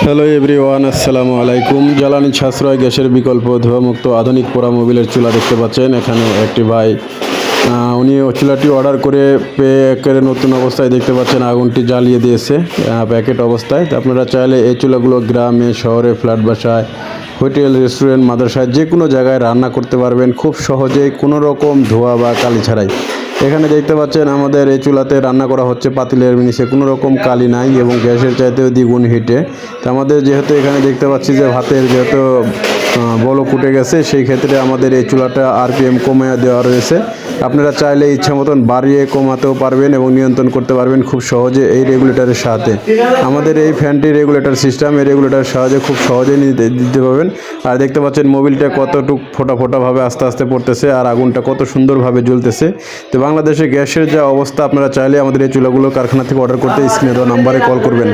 Hello everyone, আসসালামু আলাইকুম। জ্বালানি সাশ্রয় গ্যাসের বিকল্প ধোঁয়ামুক্ত আধুনিক পোড়া মোবিলের চুলা দেখতে পাচ্ছেন। এখানে একটি ভাই উনি চুলাটি অর্ডার করে পেয়ে একেবারে নতুন অবস্থায় দেখতে পাচ্ছেন আগুনটি জ্বালিয়ে দিয়েছে প্যাকেট অবস্থায়। তো আপনারা চাইলে এই চুলাগুলো গ্রামে, শহরে, ফ্ল্যাট বাসায়, হোটেল, রেস্টুরেন্ট, মাদ্রাসায় যে কোনো জায়গায় রান্না করতে পারবেন খুব সহজেই, কোনো রকম ধোঁয়া বা কালি ছাড়াই। এখানে দেখতে পাচ্ছেন আমাদের এই চুলাতে রান্না করা হচ্ছে পাতিলের নিচে কোনো রকম কালি নাই এবং গ্যাসের চাইতেও দ্বিগুণ হিটে। তো আমাদের যেহেতু এখানে দেখতে পাচ্ছি যে ভাতের যেহেতু বলক উঠে গেছে, সেই ক্ষেত্রে আমাদের এই চুলাটা আরপিএম কমিয়ে দেওয়া রয়েছে। আপনারা চাইলে ইচ্ছা মতন বাড়িয়ে কমাতেও পারবেন এবং নিয়ন্ত্রণ করতে পারবেন খুব সহজে এই রেগুলেটরের সাথে। আমাদের এই ফ্যানটি রেগুলেটর সিস্টেম, এই রেগুলেটরের সাহায্যে খুব সহজেই দিতে পারবেন। আর দেখতে পাচ্ছেন মোবিলটা কতটুক ফোটা ফোটাভাবে আস্তে আস্তে পড়তেছে আর আগুনটা কত সুন্দরভাবে জ্বলতেছে। তো বাংলাদেশে গ্যাসের যা অবস্থা, আপনারা চাইলে আমাদের এই চুলাগুলো কারখানা থেকে অর্ডার করতে স্ক্রিনে দেওয়া নাম্বারে কল করবেন।